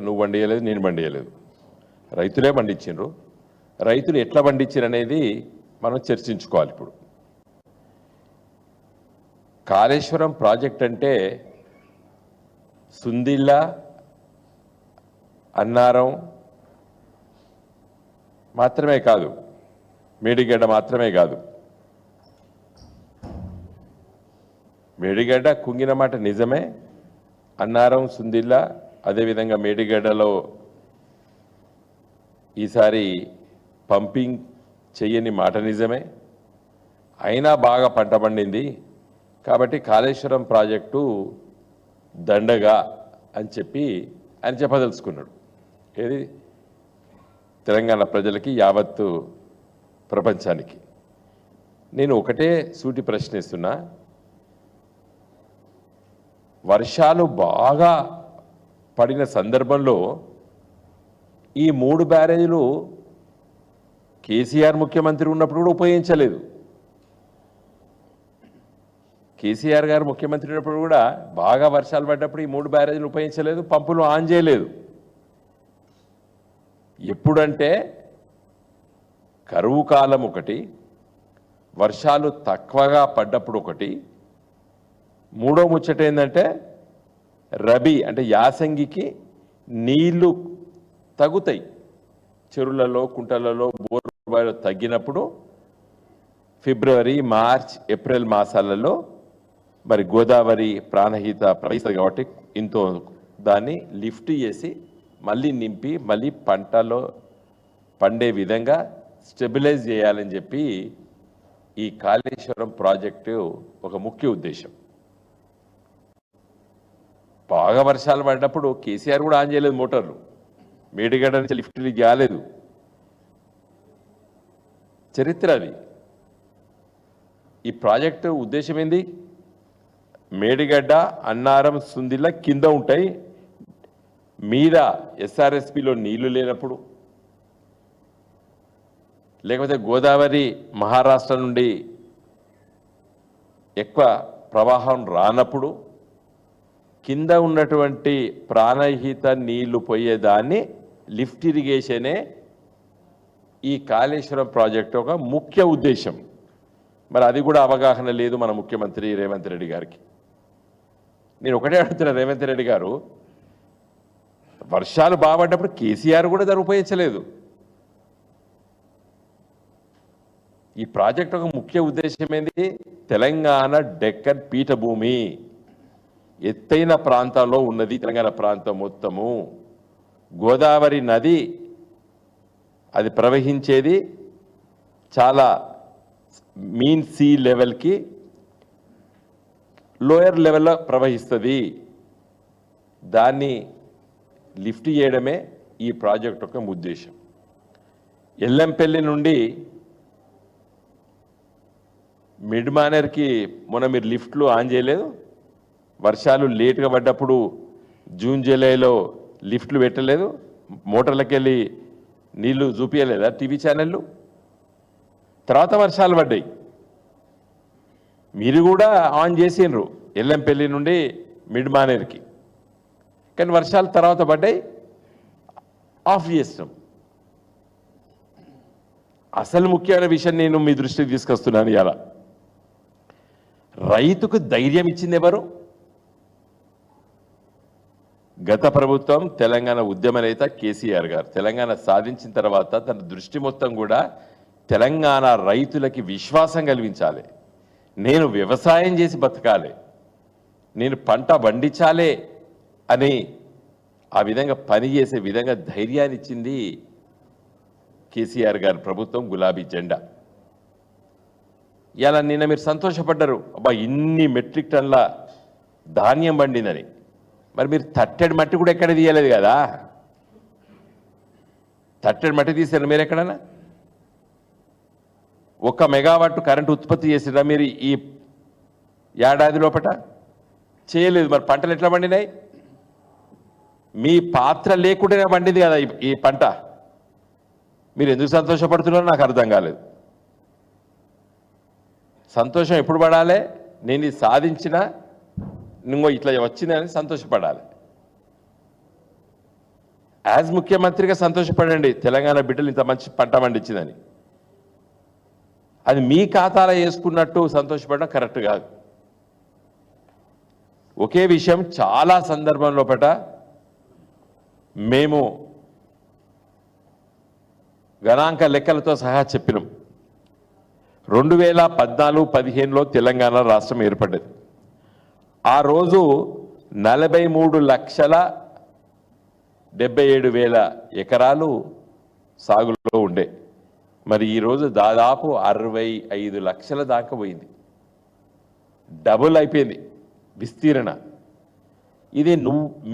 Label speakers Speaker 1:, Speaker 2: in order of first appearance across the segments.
Speaker 1: నువ్వు పండియలేదు, నేను పండియలేదు, రైతులే పండించిండ్రు. రైతులు ఎట్లా పండించారు అనేది మనం చర్చించుకోవాలి. ఇప్పుడు కాళేశ్వరం ప్రాజెక్ట్ అంటే సుందిళ్ళ, అన్నారం మాత్రమే కాదు, మేడిగడ్డ మాత్రమే కాదు. మేడిగడ్డ కుంగిన మాట నిజమే, అన్నారం, సుందిళ్ళ, అదేవిధంగా మేడిగడ్డలో ఈసారి పంపింగ్ చెయ్యని మాట నిజమే. అయినా బాగా పంట పండింది కాబట్టి కాళేశ్వరం ప్రాజెక్టు దండగా అని చెప్పి ఆయన చెప్పదలుచుకున్నాడు. ఏది తెలంగాణ ప్రజలకి, యావత్తు ప్రపంచానికి. నేను ఒకటే సూటి ప్రశ్నిస్తున్నా, వర్షాలు బాగా పడిన సందర్భంలో ఈ 3 బ్యారేజీలు కేసీఆర్ ముఖ్యమంత్రి ఉన్నప్పుడు కూడా ఉపయోగించలేదు. కేసీఆర్ గారు ముఖ్యమంత్రి ఉన్నప్పుడు కూడా బాగా వర్షాలు పడ్డప్పుడు ఈ 3 బ్యారేజీలు ఉపయోగించలేదు, పంపులు ఆన్ చేయలేదు. ఎప్పుడంటే కరువు కాలం ఒకటి, వర్షాలు తక్కువగా పడ్డప్పుడు ఒకటి, మూడో ముచ్చట ఏంటంటే రబీ అంటే యాసంగికి నీళ్లు తగ్గుతాయి, చెరువులలో, కుంటలలో, బోర్బాయిలో తగ్గినప్పుడు ఫిబ్రవరి, మార్చ్, ఏప్రిల్ మాసాలలో మరి గోదావరి ప్రాణహిత ప్రవహిస్తుంది కాబట్టి ఇంతో దాన్ని లిఫ్ట్ చేసి మళ్ళీ నింపి మళ్ళీ పంటలో పండే విధంగా స్టెబిలైజ్ చేయాలని చెప్పి ఈ కాళేశ్వరం ప్రాజెక్టు ఒక ముఖ్య ఉద్దేశం. బాగా వర్షాలు పడినప్పుడు కేసీఆర్ కూడా ఆన్ చేయలేదు మోటార్లు, మేడిగడ్డ నుంచి లిఫ్ట్ కాలేదు. చరిత్ర అది. ఈ ప్రాజెక్టు ఉద్దేశం ఏంది? మేడిగడ్డ, అన్నారం, సుందిళ్ళ కింద ఉంటాయి, మీద ఎస్ఆర్ఎస్పిలో నీళ్లు లేనప్పుడు, లేకపోతే గోదావరి మహారాష్ట్ర నుండి ఎక్కువ ప్రవాహం రానప్పుడు కింద ఉన్నటువంటి ప్రాణహిత నీళ్లు పోయేదాన్ని లిఫ్ట్ ఇరిగేషనే ఈ కాళేశ్వరం ప్రాజెక్టు ఒక ముఖ్య ఉద్దేశం. మరి అది కూడా అవగాహన లేదు మన ముఖ్యమంత్రి రేవంత్ రెడ్డి గారికి. నేను ఒకటే అడుగుతున్నా, రేవంత్ రెడ్డి గారు వర్షాలు బాగుపడ్డప్పుడు కేసీఆర్ కూడా దాన్ని ఉపయోగించలేదు. ఈ ప్రాజెక్ట్ ఒక ముఖ్య ఉద్దేశం ఏంది? తెలంగాణ డెక్కన్ పీఠభూమి, ఎత్తైన ప్రాంతాల్లో ఉన్నది తెలంగాణ ప్రాంతం మొత్తము. గోదావరి నది అది ప్రవహించేది చాలా మీన్ సీ లెవెల్కి లోయర్ లెవెల్లో ప్రవహిస్తుంది. దాన్ని లిఫ్ట్ చేయడమే ఈ ప్రాజెక్ట్ యొక్క ఉద్దేశం. ఎల్లంపల్లి నుండి మిడ్ మానేర్కి మొన్న మీరు లిఫ్ట్లు ఆన్ చేయలేదు, వర్షాలు లేటుగా పడ్డప్పుడు జూన్ జూలైలో లిఫ్ట్లు పెట్టలేదు, మోటార్లకు వెళ్ళి నీళ్లు చూపించలేదా టీవీ ఛానళ్ళు? తర్వాత వర్షాలు పడ్డాయి, మీరు కూడా ఆన్ చేసిండ్రు ఎల్లంపల్లి నుండి మిడ్ మానేర్కి, కానీ వర్షాలు తర్వాత పడ్డాయి, ఆఫ్ చేసినాం. అసలు ముఖ్యమైన విషయం నేను మీ దృష్టికి తీసుకొస్తున్నాను. ఇలా రైతుకు ధైర్యం ఇచ్చింది ఎవరు? గత ప్రభుత్వం, తెలంగాణ ఉద్యమ నేత కేసీఆర్ గారు. తెలంగాణ సాధించిన తర్వాత తన దృష్టి మొత్తం కూడా తెలంగాణ రైతులకి విశ్వాసం కలిగించాలి, నేను వ్యవసాయం చేసి బతకాలి, నేను పంట పండించాలే అని ఆ విధంగా పనిచేసే విధంగా ధైర్యాన్ని ఇచ్చింది కేసీఆర్ గారి ప్రభుత్వం, గులాబీ జెండా. ఇలా నిన్న మీరు సంతోషపడ్డారు, అబ్బా ఇన్ని మెట్రిక్ టన్ల ధాన్యం పండిందని. మరి మీరు తట్టెడు మట్టి కూడా ఎక్కడ తీయలేదు కదా, తట్టెడు మట్టి తీసారు మీరు ఎక్కడన్నా? 1 మెగావాట్ కరెంటు ఉత్పత్తి చేసిరా మీరు ఈ ఏడాది లోపట? చేయలేదు. మరి పంటలు ఎట్లా పండినాయి? మీ పాత్ర లేకుండానే పండింది కదా ఈ పంట. మీరు ఎందుకు సంతోషపడుతున్నారో నాకు అర్థం కాలేదు. సంతోషం ఎప్పుడు పడాలి? నేను ఇది సాధించిన ఇంకో ఇట్లా వచ్చిందని సంతోషపడాలి. యాజ్ ముఖ్యమంత్రిగా సంతోషపడండి, తెలంగాణ బిడ్డలు ఇంత మంచి పంట పండించిందని. అది మీ ఖాతాలో వేసుకున్నట్టు సంతోషపడడం కరెక్ట్ కాదు. ఒకే విషయం చాలా సందర్భంలో మేము గణాంక లెక్కలతో సహా చెప్పినాం. 2014-15లో తెలంగాణ రాష్ట్రం ఏర్పడ్డది. ఆ రోజు 43,77,000 ఎకరాలు సాగులో ఉండే. మరి ఈరోజు దాదాపు 65 లక్షల దాకా పోయింది, డబుల్ అయిపోయింది విస్తీర్ణ. ఇది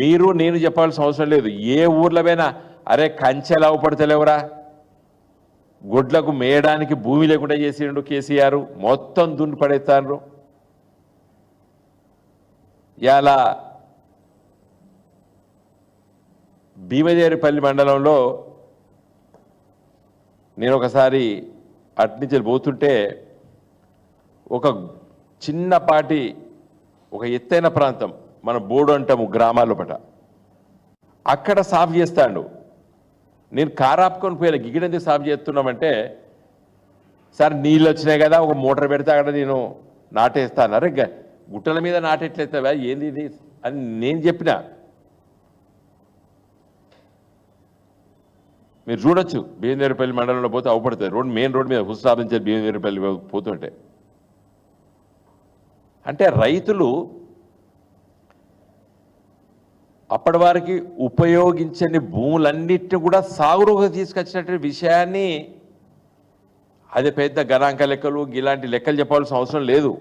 Speaker 1: మీరు నేను చెప్పాల్సిన అవసరం లేదు. ఏ ఊర్లో పోయినా అరే కంచెలు అవపడతలేవురా, గొడ్లకు మేయడానికి భూమి లేకుండా చేసిండు కేసీఆర్, మొత్తం దున్ని పడేస్తాను. ఇలా భీమదేరిపల్లి మండలంలో నేను ఒకసారి అట్నుంచి పోతుంటే ఒక చిన్నపాటి ఒక ఎత్తైన ప్రాంతం, మన బోర్డు అంటాము గ్రామాల అక్కడ సాఫ్ చేస్తాడు. నేను కారు ఆపుకొని పోయిన, గిగిడందుకు సాఫ్ చేస్తున్నామంటే, సార్ నీళ్ళు వచ్చినాయి కదా ఒక మోటార్ పెడితే అక్కడ నేను నాటేస్తాను. అరే గుట్టల మీద నాటెట్లేస్తావా ఏంది ఇది అని నేను చెప్పిన. మీరు చూడొచ్చు భీమదేరిపల్లి మండలంలో పోతే అవపడుతుంది. మెయిన్ రోడ్ మీద హుస్సాబించే భీమదేరిపల్లి పోతుంటే. అంటే రైతులు అప్పటి వారికి ఉపయోగించని భూములన్నిటిని కూడా సాగులోకి తీసుకొచ్చినటువంటి విషయాన్ని, అది పెద్ద గణాంక లెక్కలు ఇలాంటి లెక్కలు చెప్పాల్సిన అవసరం లేదు.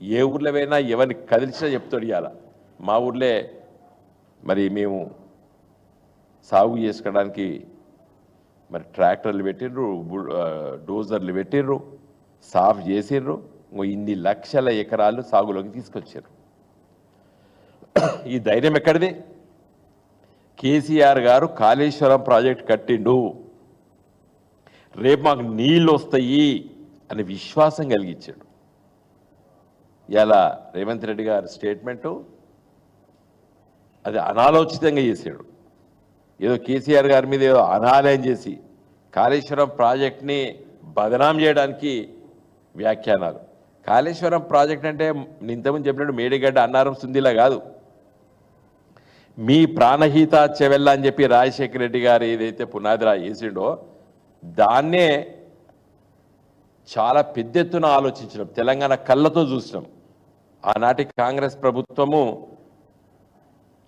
Speaker 1: ఏ ఊర్లో పోయినా ఎవరిని కదిలిచినా చెప్తాడు. ఇవాళ మా ఊర్లే మరి మేము సాగు చేసుకోవడానికి మరి ట్రాక్టర్లు పెట్టిండ్రు, డోజర్లు పెట్టిండ్రు, సాఫ్ చేసిండ్రు. ఇన్ని లక్షల ఎకరాలు సాగులోకి తీసుకొచ్చారు. ఈ ధైర్యం ఎక్కడిది? కేసీఆర్ గారు కాళేశ్వరం ప్రాజెక్ట్ కట్టిండు, రేపు మాకు నీళ్ళు వస్తాయి అనే విశ్వాసం కలిగించాడు. ఇలా రేవంత్ రెడ్డి గారి స్టేట్మెంటు అది అనాలోచితంగా చేశాడు. ఏదో కేసీఆర్ గారి మీద ఏదో అనాలయం చేసి కాళేశ్వరం ప్రాజెక్ట్ని బదనాం చేయడానికి వ్యాఖ్యానాలు. కాళేశ్వరం ప్రాజెక్ట్ అంటే ఇంతకుముందు చెప్పినట్టు మేడిగడ్డ అన్నారం సుందిలా కాదు. మీ ప్రాణహిత చెవెల్ల అని చెప్పి రాజశేఖర రెడ్డి గారు ఏదైతే పునాదిరా వేసిండో దాన్నే చాలా పెద్ద ఎత్తున ఆలోచించడం, తెలంగాణ కళ్ళతో చూసినాం. ఆనాటి కాంగ్రెస్ ప్రభుత్వము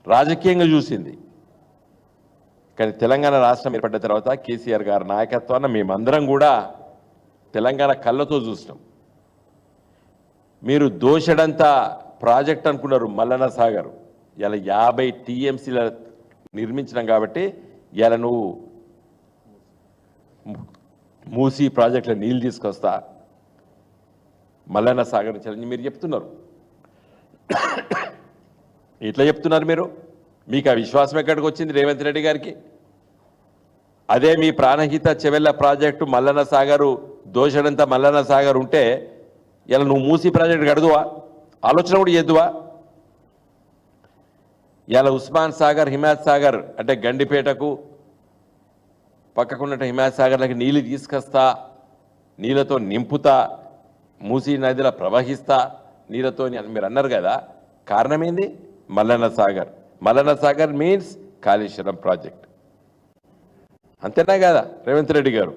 Speaker 1: రాజకీయంగా చూసింది. కానీ తెలంగాణ రాష్ట్రం ఏర్పడ్డ తర్వాత కేసీఆర్ గారి నాయకత్వాన్ని మేమందరం కూడా తెలంగాణ కళ్ళతో చూసినాం. మీరు దోషడంతా ప్రాజెక్ట్ అనుకున్నారు మల్లన్న సాగర్, ఇలా 50 TMCల నిర్మించినాం కాబట్టి ఇలా నువ్వు మూసీ ప్రాజెక్టులో నీళ్ళు తీసుకొస్తా మల్లన్న సాగర్ నుంచి మీరు చెప్తున్నారు. ఇట్లా చెప్తున్నారు మీరు. మీకు ఆ విశ్వాసం ఎక్కడికి వచ్చింది రేవంత్ రెడ్డి గారికి? అదే మీ ప్రాణహిత చెవెళ్ళ ప్రాజెక్టు మల్లన్న సాగరు దోషడంతా మల్లన్న సాగర్ ఉంటే ఇలా నువ్వు మూసీ ప్రాజెక్టు కడుదువా? ఆలోచన కూడా చేద్దువా? ఇలా ఉస్మాన్ సాగర్, హిమాయత్ సాగర్ అంటే గండిపేటకు పక్కకున్నట్టు హిమాయత్ సాగర్లకి నీళ్ళు తీసుకొస్తా, నీళ్ళతో నింపుతా, మూసీ నదిలో ప్రవహిస్తా నీళ్ళతో మీరు అన్నారు కదా. కారణం ఏంది? మల్లన్న సాగర్. Mallanna Sagar means Kaleshwaram project. అంతేనా కదా రేవంత్ రెడ్డి గారు?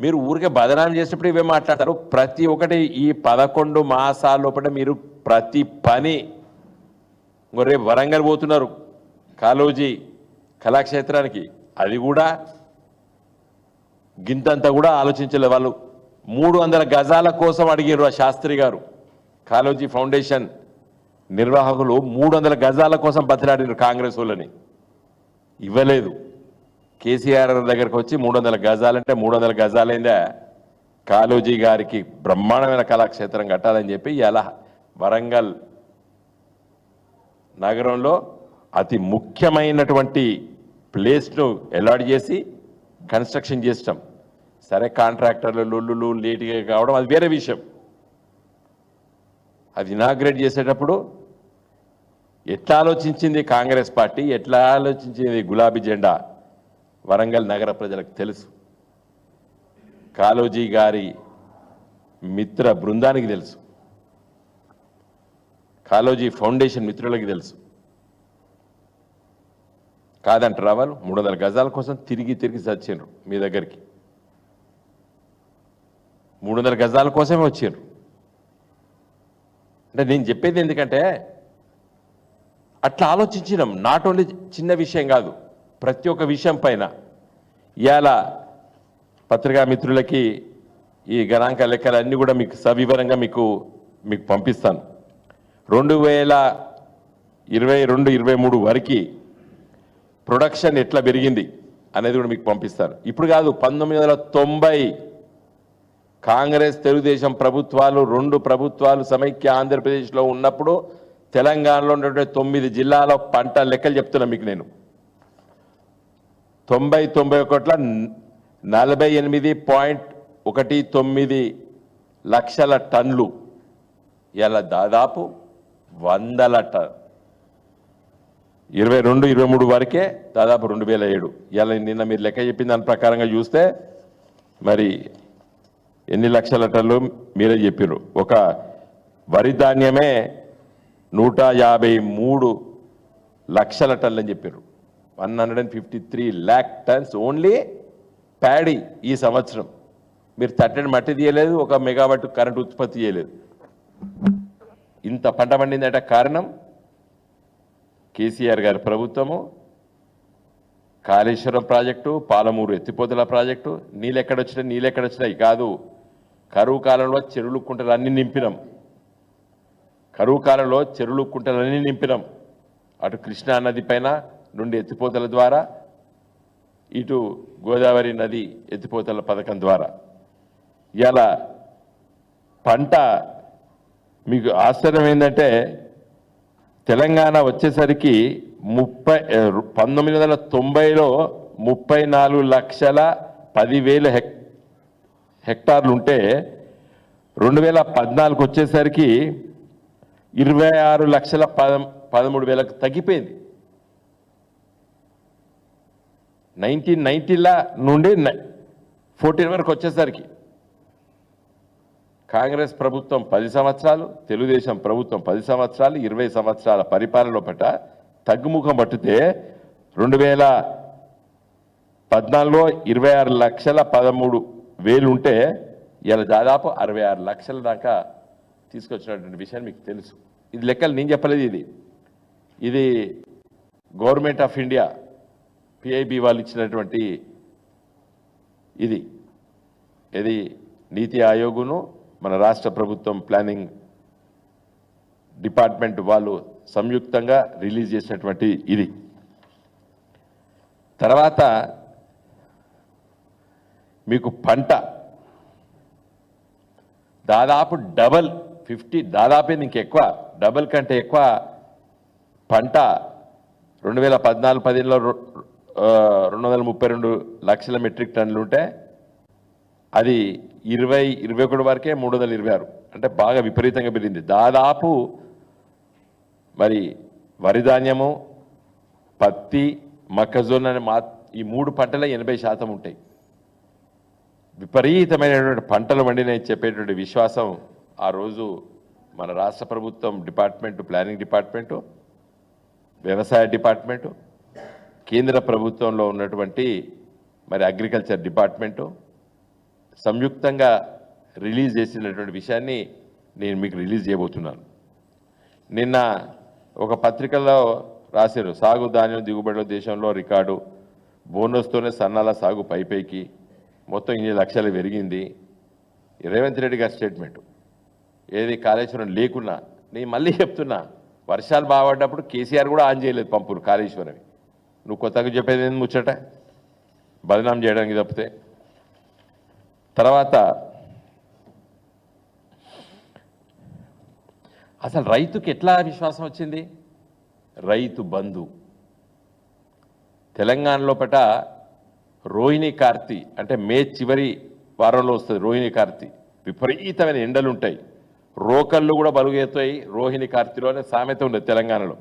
Speaker 1: మీరు ఊరికే బదనాం చేసినప్పుడు ఇవే మాట్లాడతారు. ప్రతి ఒక్కటి ఈ 11 మాసాల లోపల మీరు ప్రతి పని, రేపు వరంగల్ పోతున్నారు కాళోజీ కళాక్షేత్రానికి, అది కూడా గింతంతా కూడా ఆలోచించలేదు. వాళ్ళు 300 గజాల కోసం అడిగారు ఆ శాస్త్రి గారు. కాళోజీ ఫౌండేషన్ నిర్వాహకులు 300 గజాల కోసం బతిలాడినారు కాంగ్రెస్ వాళ్ళని, ఇవ్వలేదు. కేసీఆర్ దగ్గరకు వచ్చి 300 గజాలంటే 300 గజాలైందా, కాళోజీ గారికి బ్రహ్మాండమైన కళాక్షేత్రం కట్టాలని చెప్పి ఇలా వరంగల్ నగరంలో అతి ముఖ్యమైనటువంటి ప్లేస్ను అలాట్ చేసి కన్స్ట్రక్షన్ చేస్తాం. సరే కాంట్రాక్టర్లు లొల్లులు లేటుగా కావడం అది వేరే విషయం. అది ఇనాగ్రేట్ చేసేటప్పుడు ఎట్లా ఆలోచించింది కాంగ్రెస్ పార్టీ, ఎట్లా ఆలోచించింది గులాబీ జెండా వరంగల్ నగర ప్రజలకు తెలుసు. కాళోజీ గారి మిత్ర బృందానికి తెలుసు, కాళోజీ ఫౌండేషన్ మిత్రులకి తెలుసు. కాదంటారా వాళ్ళు? 300 గజాల కోసం తిరిగి తిరిగి చచ్చిండ్రు మీ దగ్గరికి. 300 గజాల కోసమే వచ్చిండ్రు. అంటే నేను చెప్పేది ఎందుకంటే అట్లా ఆలోచించినాం. నాట్ ఓన్లీ చిన్న విషయం కాదు, ప్రతి ఒక్క విషయం పైన. ఇవాళ పత్రికా మిత్రులకి ఈ గణాంక లెక్కలన్నీ కూడా మీకు సవివరంగా మీకు పంపిస్తాను. 2022-23 వరకు ప్రొడక్షన్ ఎట్లా పెరిగింది అనేది కూడా మీకు పంపిస్తాను. ఇప్పుడు కాదు, 1990 కాంగ్రెస్ తెలుగుదేశం ప్రభుత్వాలు 2 ప్రభుత్వాలు సమైక్య ఆంధ్రప్రదేశ్లో ఉన్నప్పుడు తెలంగాణలో ఉన్నటువంటి 9 జిల్లాల పంట లెక్కలు చెప్తున్నా మీకు నేను. 91 48.19 లక్షల టన్నులు, ఇలా దాదాపు 100 టన్. 22-23 వరకే దాదాపు 2007. ఇలా నిన్న మీరు లెక్క చెప్పిన దాని ప్రకారంగా చూస్తే మరి ఎన్ని లక్షల టన్నులు మీరే చెప్పారు. ఒక వరి ధాన్యమే 153 లక్షల టన్నులు అని చెప్పారు. 153 lakh tons ఓన్లీ ప్యాడీ ఈ సంవత్సరం. మీరు తట్టని మట్టి తీయలేదు, 1 మెగావాట్ కరెంట్ ఉత్పత్తి చేయలేదు. ఇంత పంట పండిందంటే కారణం కేసీఆర్ గారి ప్రభుత్వము, కాళేశ్వరం ప్రాజెక్టు, పాలమూరు ఎత్తిపోతల ప్రాజెక్టు. నీళ్ళెక్కడొచ్చినాయి కాదు, కరువు కాలంలో చెరువులు కుంటలు అన్నీ నింపినాం. అటు కృష్ణా నది పైన నుండి ఎత్తిపోతల ద్వారా, ఇటు గోదావరి నది ఎత్తిపోతల పథకం ద్వారా. ఇలా పంట మీకు ఆశ్చర్యం ఏంటంటే తెలంగాణ వచ్చేసరికి 1990లో 34,10,000 హెక్టార్లు ఉంటే 2014 వచ్చేసరికి 26,13,000 తగ్గిపోయింది. 1990 నుండి 14 వరకు వచ్చేసరికి కాంగ్రెస్ ప్రభుత్వం 10 సంవత్సరాలు, తెలుగుదేశం ప్రభుత్వం 10 సంవత్సరాలు, 20 సంవత్సరాల పరిపాలనలో పట్ట తగ్గుముఖం పట్టితే 2014లో 26,13,000 ఉంటే ఇలా దాదాపు 66 లక్షల దాకా తీసుకొచ్చినటువంటి విషయాన్ని మీకు తెలుసు. ఇది లెక్కలు నేను చెప్పలేదు, ఇది గవర్నమెంట్ ఆఫ్ ఇండియా పిఐబి వాళ్ళు ఇచ్చినటువంటి ఇది నీతి ఆయోగును మన రాష్ట్ర ప్రభుత్వం ప్లానింగ్ డిపార్ట్మెంట్ వాళ్ళు సంయుక్తంగా రిలీజ్ చేసినటువంటి ఇది. తర్వాత మీకు పంట దాదాపు దాదాపు ఇంకెక్కువ, డబల్ కంటే ఎక్కువ పంట 2014-15లో 232 లక్షల మెట్రిక్ టన్నులు ఉంటే అది 2021 వరకే 326. అంటే బాగా విపరీతంగా పెరిగింది. దాదాపు మరి వరి ధాన్యము, పత్తి, మొక్కజొన్న ఈ 3 పంటల 80% ఉంటాయి. విపరీతమైనటువంటి పంటలు వండినని చెప్పేటువంటి విశ్వాసం ఆ రోజు మన రాష్ట్ర ప్రభుత్వం డిపార్ట్మెంటు, ప్లానింగ్ డిపార్ట్మెంటు, వ్యవసాయ డిపార్ట్మెంటు, కేంద్ర ప్రభుత్వంలో ఉన్నటువంటి మరి అగ్రికల్చర్ డిపార్ట్మెంటు సంయుక్తంగా రిలీజ్ చేసినటువంటి విషయాన్ని నేను మీకు రిలీజ్ చేయబోతున్నాను. నిన్న ఒక పత్రికలో రాశారు, సాగు ధాన్యం దిగుబడిలో దేశంలో రికార్డు, బోనస్తోనే సన్నాల సాగు పైకి మొత్తం 8 లక్షలు పెరిగింది. రేవంత్ రెడ్డి గారి స్టేట్మెంటు. ఏది కాళేశ్వరం లేకున్నా, నేను మళ్ళీ చెప్తున్నా, వర్షాలు బాగుపడ్డప్పుడు కేసీఆర్ కూడా ఆన్ చేయలేదు పంపులు కాళేశ్వరం. నువ్వు కొత్తగా చెప్పేది ఏంది ముచ్చట, బదనాం చేయడానికి తప్పితే. తర్వాత అసలు రైతుకి ఎట్లా విశ్వాసం వచ్చింది? రైతు బంధు తెలంగాణలో పట రోహిణి కార్తీ అంటే మే చివరి వారంలో వస్తుంది. రోహిణి కార్తీ విపరీతమైన ఎండలు ఉంటాయి, రోకళ్ళు కూడా బలుగెత్తాయి. రోహిణి కార్తీలోనే సామెత ఉండదు తెలంగాణలో.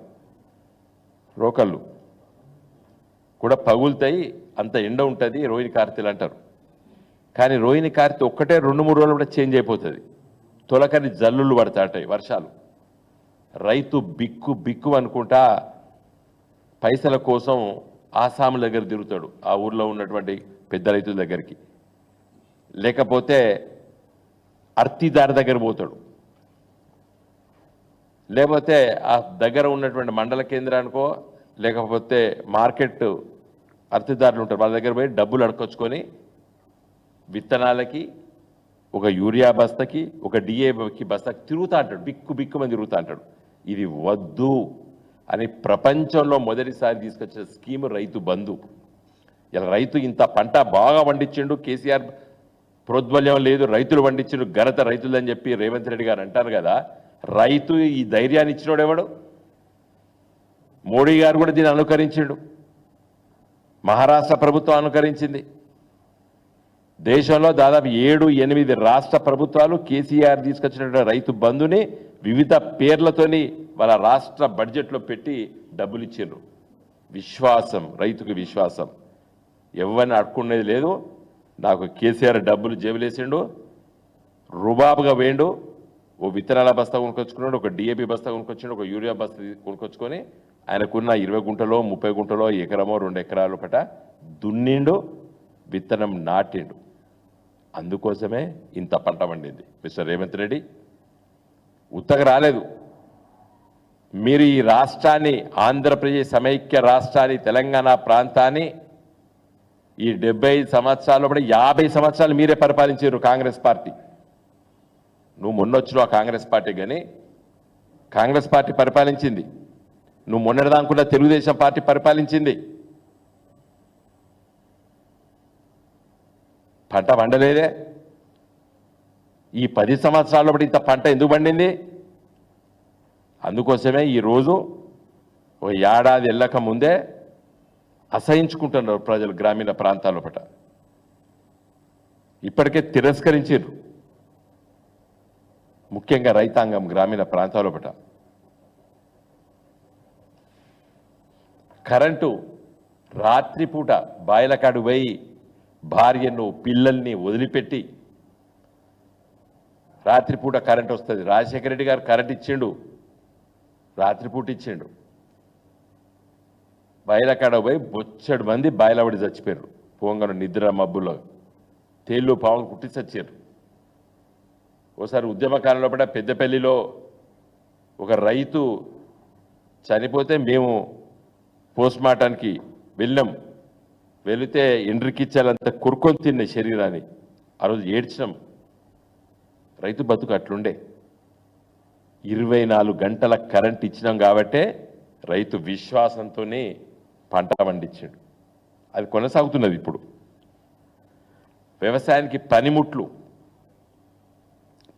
Speaker 1: రోకళ్ళు కూడా పగులుతాయి, అంత ఎండ ఉంటుంది, రోహిణి కార్తెలు అంటారు. కానీ రోహిణి కార్తె ఒక్కటే 2-3 రోజులు కూడా చేంజ్ అయిపోతుంది. తొలకని జల్లులు పడతాయి వర్షాలు. రైతు బిక్కు బిక్కు అనుకుంటా పైసల కోసం ఆసాముల దగ్గర తిరుగుతాడు, ఆ ఊర్లో ఉన్నటువంటి పెద్ద రైతుల దగ్గరికి, లేకపోతే అర్తిదారి దగ్గర పోతాడు, లేకపోతే ఆ దగ్గర ఉన్నటువంటి మండల కేంద్రానికో లేకపోతే మార్కెట్ అర్తిదారులు ఉంటారు, వాళ్ళ దగ్గర పోయి డబ్బులు అడకొచ్చుకొని విత్తనాలకి, ఒక యూరియా బస్తకి, ఒక డిఏకి బస్తకి తిరుగుతూ అంటాడు, బిక్కు బిక్కుమని తిరుగుతూ అంటాడు. ఇది వద్దు అని ప్రపంచంలో మొదటిసారి తీసుకొచ్చిన స్కీము రైతు బంధు. ఇలా రైతు ఇంత పంట బాగా పండించిండు, కేసీఆర్ ప్రోద్బల్యం లేదు, రైతులు పండించిండు, ఘనత రైతులని చెప్పి రేవంత్ రెడ్డి గారు అంటారు కదా. రైతు ఈ ధైర్యాన్ని ఇచ్చినోడు ఎవడు? మోడీ గారు కూడా దీన్ని అనుకరించిండు, మహారాష్ట్ర ప్రభుత్వం అనుకరించింది. దేశంలో దాదాపు 7-8 రాష్ట్ర ప్రభుత్వాలు కేసీఆర్ తీసుకొచ్చినటువంటి రైతు బంధుని వివిధ పేర్లతోని వాళ్ళ రాష్ట్ర బడ్జెట్లో పెట్టి డబ్బులు ఇచ్చిండ్రు. విశ్వాసం, రైతుకు విశ్వాసం. ఎవరిని అడుక్కునేది లేదు. నాకు కేసీఆర్ డబ్బులు జేబులేసిండు, రుబాబుగా వేయండు. ఓ విత్తనాల బస్తా కొనుక్కొచ్చుకున్నాడు, ఒక డిఏపి బస్తా కొనుక్కొచ్చాడు, ఒక యూరియా బస్తా కొనుక్కొచ్చుకొని ఆయనకున్న 20 గుంటలో 30 గుంటలో ఎకరమో 2 ఎకరాల పట దున్నిండు, విత్తనం నాటిండు. అందుకోసమే ఇంత పంట పండింది. మిస్టర్ రేవంత్ రెడ్డి ఉత్తగా రాలేదు. మీరు ఈ రాష్ట్రాన్ని, ఆంధ్రప్రదేశ్ సమైక్య రాష్ట్రాన్ని, తెలంగాణ ప్రాంతాన్ని ఈ 75 సంవత్సరాల్లో కూడా 50 సంవత్సరాలు మీరే పరిపాలించారు కాంగ్రెస్ పార్టీ. నువ్వు మొన్నొచ్చినావు ఆ కాంగ్రెస్ పార్టీ, కానీ కాంగ్రెస్ పార్టీ పరిపాలించింది. నువ్వు మొన్నటిదానుకున్న తెలుగుదేశం పార్టీ పరిపాలించింది. పంట పండలేదే. ఈ 10 సంవత్సరాల్లో బట్టి ఇంత పంట ఎందుకు పండింది? అందుకోసమే ఈరోజు ఒక ఏడాది వెళ్ళక ముందే అసహించుకుంటున్నారు ప్రజలు గ్రామీణ ప్రాంతాల పట. ఇప్పటికే తిరస్కరించారు, ముఖ్యంగా రైతాంగం గ్రామీణ ప్రాంతాల పట. కరెంటు రాత్రిపూట బాయిలకాడు పోయి భార్యను పిల్లల్ని వదిలిపెట్టి రాత్రిపూట కరెంట్ వస్తుంది. రాజశేఖర రెడ్డి గారు కరెంట్ ఇచ్చిండు, రాత్రిపూట ఇచ్చిండు. బాయిలకాడ పోయి బొచ్చడు మంది బాయిలబడి చచ్చిపోయారు. పోంగను నిద్ర మబ్బులో తేళ్ళు పాములు కుట్టి చచ్చారు. ఓసారి ఉద్యమకాలంలో కూడా పెద్దపల్లిలో ఒక రైతు చనిపోతే మేము పోస్ట్ మార్టానికి వెళ్ళాం. వెళితే ఎండ్రికిచ్చాలంత కొరుకొని తిన్న శరీరాన్ని. ఆ రోజు ఏడ్చినాం. రైతు బతుకు అట్లుండే. 24 గంటల కరెంట్ ఇచ్చినాం కాబట్టే రైతు విశ్వాసంతోనే పంట పండించాడు. అది కొనసాగుతున్నది. ఇప్పుడు వ్యవసాయానికి పనిముట్లు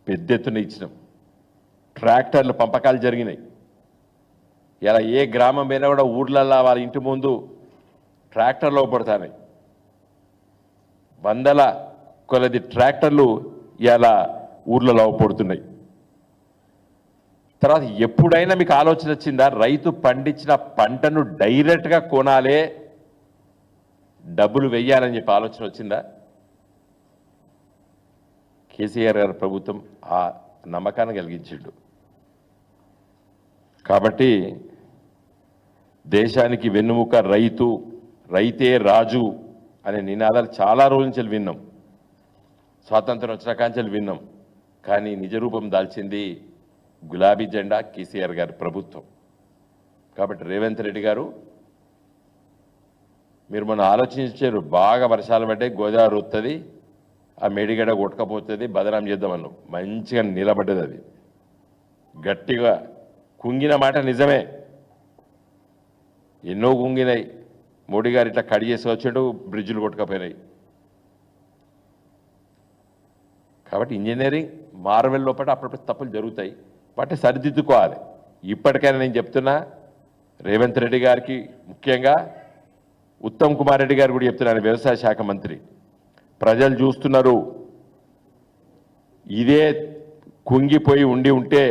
Speaker 1: పెద్ద ఎత్తున ఇచ్చినాం. ట్రాక్టర్లు పంపకాలు జరిగినాయి. ఇలా ఏ గ్రామం పోయినా కూడా ఊర్లల్లో వాళ్ళ ఇంటి ముందు ట్రాక్టర్లు పడతాయి. 100 కొలది ట్రాక్టర్లు ఇలా ఊర్లలో పడుతున్నాయి. తర్వాత ఎప్పుడైనా మీకు ఆలోచన వచ్చిందా? రైతు పండించిన పంటను డైరెక్ట్గా కొనాలే, డబ్బులు వెయ్యాలని చెప్పి ఆలోచన వచ్చిందా? కేసీఆర్ గారి ప్రభుత్వం ఆ నమ్మకాన్ని కలిగించిండు. కాబట్టి దేశానికి వెన్నుముక రైతు, రైతే రాజు అనే నినాదాలు చాలా రోజుల నుంచి విన్నాం. స్వాతంత్రం వచ్చిన కాంచెలు విన్నాం. కానీ నిజరూపం దాల్చింది గులాబీ జెండా కేసీఆర్ గారి ప్రభుత్వం. కాబట్టి రేవంత్ రెడ్డి గారు, మీరు మొన్న ఆలోచించారు, బాగా వర్షాలు పడ్డాయి, గోదావరి వస్తుంది, ఆ మేడిగడ్డ కొట్టుకపోతుంది, బదనాం చేద్దామన్ను. మంచిగా నిలబడ్డది. అది గట్టిగా కుంగిన మాట నిజమే. ఎన్నో కుంగినాయి. మోడీ గారు ఇట్లా కడి చేసి వచ్చాడు, బ్రిడ్జులు కొట్టుకపోయినాయి. కాబట్టి ఇంజనీరింగ్ మార్వెల్ లోపల అప్పుడప్పుడు తప్పులు జరుగుతాయి, వాటిని సరిదిద్దుకోవాలి. ఇప్పటికైనా నేను చెప్తున్నా రేవంత్ రెడ్డి గారికి, ముఖ్యంగా ఉత్తమ్ కుమార్ రెడ్డి గారు కూడా చెప్తున్నాను, వ్యవసాయ శాఖ మంత్రి, ప్రజలు చూస్తున్నారు. ఇదే కుంగిపోయి ఉండి ఉంటే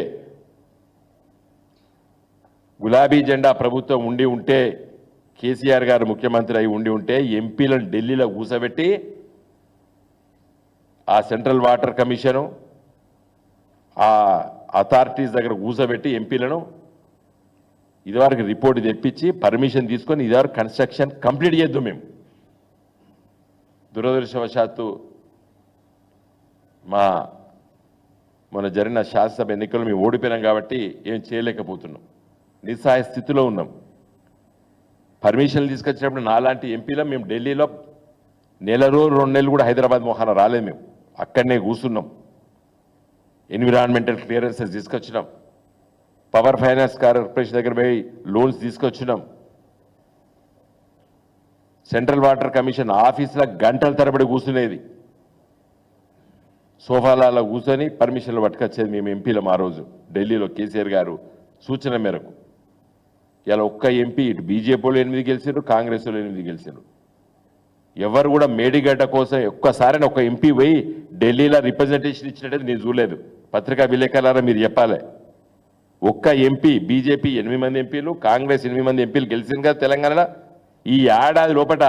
Speaker 1: గులాబీ జెండా ప్రభుత్వం ఉండి ఉంటే, కేసీఆర్ గారు ముఖ్యమంత్రి అయి ఉండి ఉంటే ఎంపీలను ఢిల్లీలో కూసబెట్టి ఆ సెంట్రల్ వాటర్ కమిషను ఆ అథారిటీస్ దగ్గర కూసబెట్టి ఎంపీలను ఇదివరకు రిపోర్ట్ తెప్పించి పర్మిషన్ తీసుకొని ఇదివరకు కన్స్ట్రక్షన్ కంప్లీట్ చేద్దాం మేము. దురదృష్టవశాత్తు మన జరిగిన శాసనసభ ఎన్నికలు మేము ఓడిపోయినాం కాబట్టి ఏం చేయలేకపోతున్నాం, నిస్సహాయ స్థితిలో ఉన్నాం. పర్మిషన్లు తీసుకొచ్చినప్పుడు నాలాంటి ఎంపీలో మేము ఢిల్లీలో నెల రోజు 2 నెలలు కూడా హైదరాబాద్ మొహాన రాలేదు, మేము అక్కడనే కూర్చున్నాం. ఎన్విరాన్మెంటల్ క్లియరెన్సెస్ తీసుకొచ్చినాం, పవర్ ఫైనాన్స్ కార్పొరేషన్ దగ్గర పోయి లోన్స్ తీసుకొచ్చినాం, సెంట్రల్ వాటర్ కమిషన్ ఆఫీసులో గంటల తరబడి కూర్చునేది, సోఫాలలో కూర్చొని పర్మిషన్లు పట్టుకొచ్చేది మేము ఎంపీలం ఆ రోజు ఢిల్లీలో కేసీఆర్ గారు సూచన మేరకు. ఇలా ఒక్క ఎంపీ ఇటు బీజేపీ వాళ్ళు 8 గెలిచారు, కాంగ్రెస్ వాళ్ళు 8 గెలిచారు. ఎవరు కూడా మేడిగడ్డ కోసం ఒక్కసారి ఒక ఎంపీ పోయి ఢిల్లీలో రిప్రజెంటేషన్ ఇచ్చినట్టు నేను చూడలేదు. పత్రికా విలేకరులారా మీరు చెప్పాలి, ఒక్క ఎంపీ బీజేపీ 8 మంది ఎంపీలు, కాంగ్రెస్ 8 మంది ఎంపీలు గెలిచింది కదా తెలంగాణలో. ఈ ఏడాది లోపల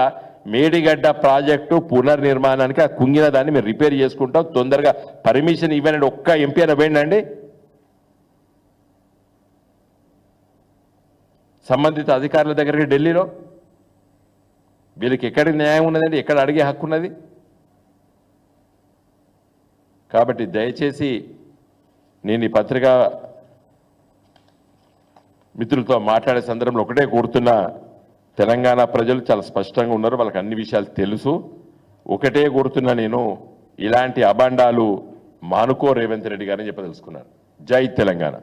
Speaker 1: మేడిగడ్డ ప్రాజెక్టు పునర్నిర్మాణానికి ఆ కుంగిన దాన్ని మేము రిపేర్ చేసుకుంటాం, తొందరగా పర్మిషన్ ఇవ్వనండి ఒక్క ఎంపీ అని పోయిందండి. సంబంధిత అధికారుల దగ్గరికి ఢిల్లీలో వీళ్ళకి ఎక్కడికి న్యాయం ఉన్నదండి, ఎక్కడ అడిగే హక్కు ఉన్నది? కాబట్టి దయచేసి నేను ఈ పత్రికా మిత్రులతో మాట్లాడే సందర్భంలో ఒకటే కోరుతున్నా, తెలంగాణ ప్రజలు చాలా స్పష్టంగా ఉన్నారు, వాళ్ళకి అన్ని విషయాలు తెలుసు. ఒకటే కోరుతున్నా నేను, ఇలాంటి అబాండాలు మానుకో రేవంత్ రెడ్డి గారని చెప్పదలుచుకున్నాను. జై తెలంగాణ.